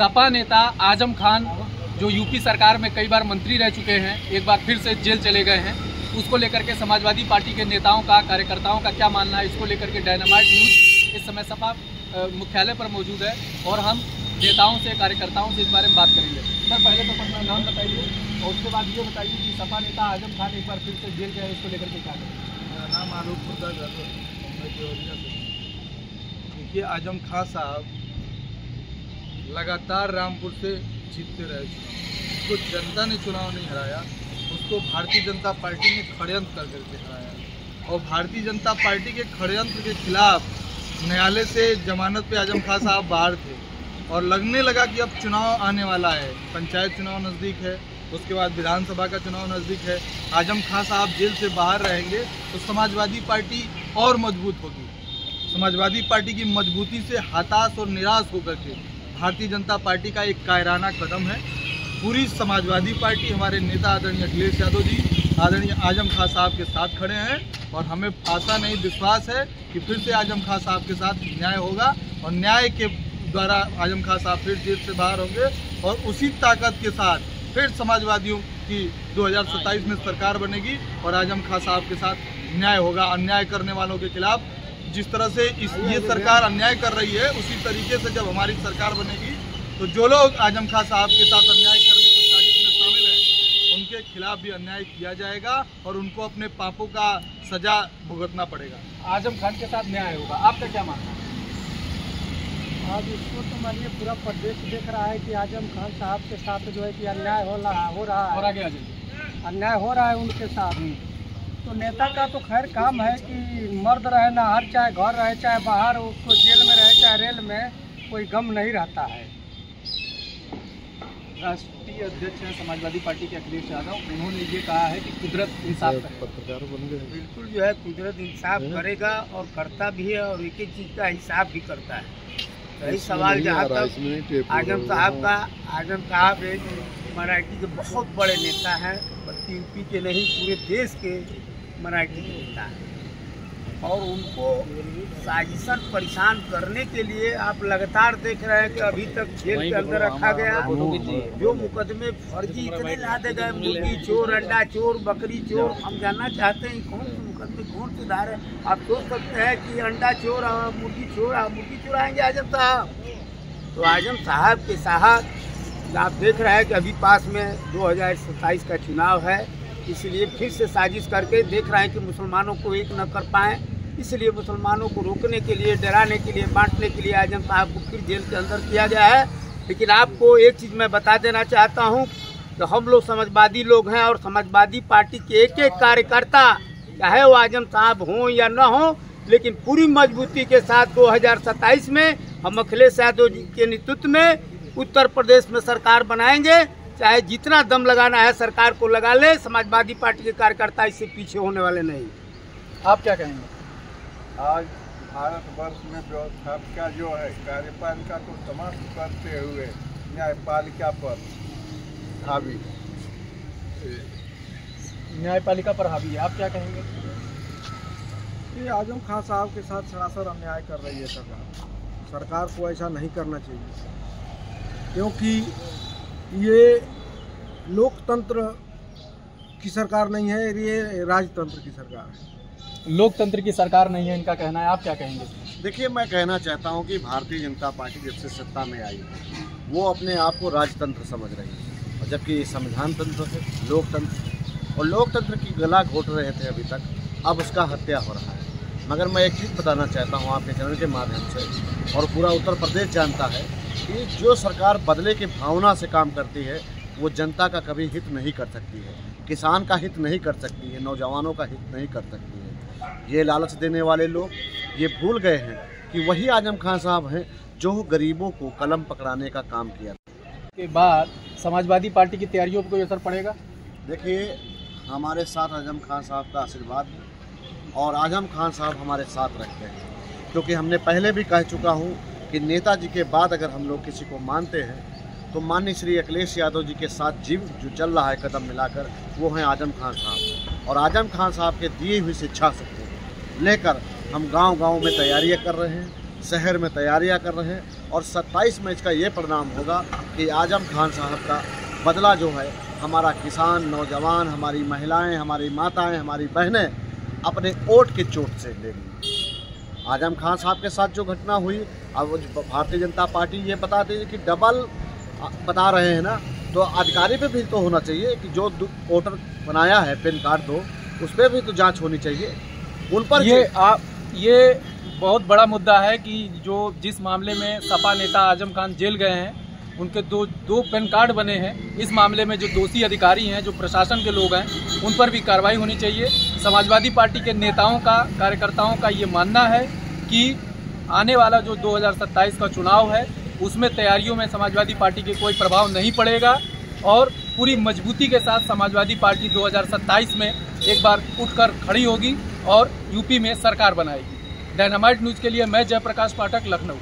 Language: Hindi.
सपा नेता आजम खान जो यूपी सरकार में कई बार मंत्री रह चुके हैं, एक बार फिर से जेल चले गए हैं, उसको लेकर के समाजवादी पार्टी के नेताओं का, कार्यकर्ताओं का क्या मानना है, इसको लेकर के डायनामाइट न्यूज़ इस समय सपा मुख्यालय पर मौजूद है और हम नेताओं से, कार्यकर्ताओं से इस बारे में बात करेंगे। सर, पहले तो अपना नाम बताइए और उसके बाद ये बताइए कि सपा नेता आजम खान एक बार फिर से जेल गए, इसको लेकर के क्या करें। मेरा नाम आलोक प्रसाद है। देखिए, आजम खान साहब लगातार रामपुर से जीतते रहे चुनाव, उसको जनता ने चुनाव नहीं हराया, उसको भारतीय जनता पार्टी ने षड्यंत्र कर करके हराया। और भारतीय जनता पार्टी के षड्यंत्र के खिलाफ न्यायालय से जमानत पे आजम खान साहब बाहर थे और लगने लगा कि अब चुनाव आने वाला है, पंचायत चुनाव नज़दीक है, उसके बाद विधानसभा का चुनाव नज़दीक है, आजम खान साहब जेल से बाहर रहेंगे तो समाजवादी पार्टी और मजबूत होगी। समाजवादी पार्टी की मजबूती से हताश और निराश होकर के भारतीय जनता पार्टी का एक कायराना कदम है। पूरी समाजवादी पार्टी हमारे नेता आदरणीय अखिलेश यादव जी, आदरणीय आजम खान साहब के साथ खड़े हैं और हमें आशा नहीं विश्वास है कि फिर से आजम खान साहब के साथ न्याय होगा और न्याय के द्वारा आजम खान साहब फिर जेल से बाहर होंगे और उसी ताकत के साथ फिर समाजवादियों की 2027 में सरकार बनेगी और आजम खान साहब के साथ न्याय होगा। अन्याय करने वालों के खिलाफ जिस तरह से ये सरकार अन्याय कर रही है, उसी तरीके से जब हमारी सरकार बनेगी तो जो लोग आजम खान साहब के साथ अन्याय करने की साजिश में शामिल हैं, उनके खिलाफ भी अन्याय किया जाएगा और उनको अपने पापों का सजा भुगतना पड़ेगा। आजम खान के साथ न्याय होगा, आपका क्या मानना है? आज इसको तो मानिए पूरा प्रदेश देख रहा है कि आजम खान साहब के साथ जो है कि अन्याय हो रहा है और आगे आ जाइए। अन्याय हो रहा है उनके साथ। तो नेता का तो खैर काम है कि मर्द रहे नहर, चाहे घर रहे चाहे बाहर, उसको जेल में रहे चाहे रेल में, कोई गम नहीं रहता है। राष्ट्रीय अध्यक्ष हैं समाजवादी पार्टी के अखिलेश यादव, उन्होंने ये कहा है कि कुदरत इंसाफ करेगा। बिल्कुल जो है कुदरत इंसाफ करेगा और करता भी है और एक एक चीज़ का हिसाब भी करता है। यही सवाल जहाँ तक आजम साहब एक मराठी के बहुत बड़े नेता हैं, बल्कि यूपी के नहीं पूरे देश के मराठी के नेता हैं और उनको साजिशन परेशान करने के लिए आप लगातार देख रहे हैं कि अभी तक जेल के अंदर रखा गया। जो मुकदमे फर्जी इतने लादे गए, मुर्गी चोर, अंडा चोर, बकरी चोर, हम जानना चाहते हैं कौन से मुकदमे, कौन से धारे। आप सोच सकते हैं कि अंडा चोर, मुर्गी चोराएंगे आजम साहब। तो आजम साहब के साथ आप देख रहे हैं कि अभी पास में 2027 का चुनाव है, इसलिए फिर से साजिश करके देख रहे हैं कि मुसलमानों को एक न कर पाएँ, इसलिए मुसलमानों को रोकने के लिए, डराने के लिए, बांटने के लिए आजम साहब को फिर जेल के अंदर किया गया है। लेकिन आपको एक चीज़ मैं बता देना चाहता हूँ कि हम लोग समाजवादी लोग हैं और समाजवादी पार्टी के एक एक कार्यकर्ता, चाहे वो आजम साहब हों या न हों, लेकिन पूरी मजबूती के साथ 2027 में हम अखिलेश यादव जी के नेतृत्व में उत्तर प्रदेश में सरकार बनाएंगे। चाहे जितना दम लगाना है सरकार को लगा ले, समाजवादी पार्टी के कार्यकर्ता इससे पीछे होने वाले नहीं। आप क्या कहेंगे? आज भारतवर्ष में व्यवस्थापिका जो है कार्यपालिका को समाप्त करते हुए न्यायपालिका पर हावी है, आप क्या कहेंगे? ये आजम खान साहब के साथ सरासर अन्याय कर रही है सरकार को ऐसा नहीं करना चाहिए, क्योंकि ये लोकतंत्र की सरकार नहीं है, ये राजतंत्र की सरकार है। लोकतंत्र की सरकार नहीं है, इनका कहना है, आप क्या कहेंगे? देखिए, मैं कहना चाहता हूं कि भारतीय जनता पार्टी जब से सत्ता में आई वो अपने आप को राजतंत्र समझ रही है, और जबकि ये संविधान तंत्र है, लोकतंत्र, और लोकतंत्र की गला घोट रहे थे अभी तक, अब उसका हत्या हो रहा है। मगर मैं एक चीज़ बताना चाहता हूं आपके चैनल के माध्यम से, और पूरा उत्तर प्रदेश जानता है कि जो सरकार बदले की भावना से काम करती है वो जनता का कभी हित नहीं कर सकती है, किसान का हित नहीं कर सकती है, नौजवानों का हित नहीं कर सकती है। ये लालच देने वाले लोग ये भूल गए हैं कि वही आजम खान साहब हैं जो गरीबों को कलम पकड़ाने का काम किया। के बाद समाजवादी पार्टी की तैयारियों पर कोई असर पड़ेगा? देखिए, हमारे साथ आजम खान साहब का आशीर्वाद है और आजम खान साहब हमारे साथ रखते हैं, क्योंकि हमने पहले भी कह चुका हूँ कि नेताजी के बाद अगर हम लोग किसी को मानते हैं तो माननीय श्री अखिलेश यादव जी के साथ जो चल रहा है कदम मिलाकर, वो हैं आजम खान साहब। और आजम खान साहब के दिए हुई शिक्षा शक्ति लेकर हम गांव-गांव में तैयारियां कर रहे हैं शहर में तैयारियां कर रहे हैं और 27 में इसका ये परिणाम होगा कि आजम खान साहब का बदला जो है हमारा किसान, नौजवान, हमारी महिलाएं, हमारी माताएं, हमारी बहनें अपने वोट की चोट से लेंगी। आजम खान साहब के साथ जो घटना हुई, अब भारतीय जनता पार्टी ये बताती है कि डबल बता रहे हैं ना, तो अधिकारी पे भी तो होना चाहिए कि जो वोटर बनाया है पैन कार्ड दो, उस पर भी तो जांच होनी चाहिए उन पर। ये बहुत बड़ा मुद्दा है कि जिस मामले में सपा नेता आजम खान जेल गए हैं, उनके दो पैन कार्ड बने हैं। इस मामले में जो दोषी अधिकारी हैं, जो प्रशासन के लोग हैं, उन पर भी कार्रवाई होनी चाहिए। समाजवादी पार्टी के नेताओं का, कार्यकर्ताओं का ये मानना है कि आने वाला जो 2027 का चुनाव है, उसमें तैयारियों में समाजवादी पार्टी के कोई प्रभाव नहीं पड़ेगा और पूरी मजबूती के साथ समाजवादी पार्टी 2027 में एक बार उठकर खड़ी होगी और यूपी में सरकार बनाएगी। डायनामाइट न्यूज़ के लिए मैं जयप्रकाश पाठक, लखनऊ।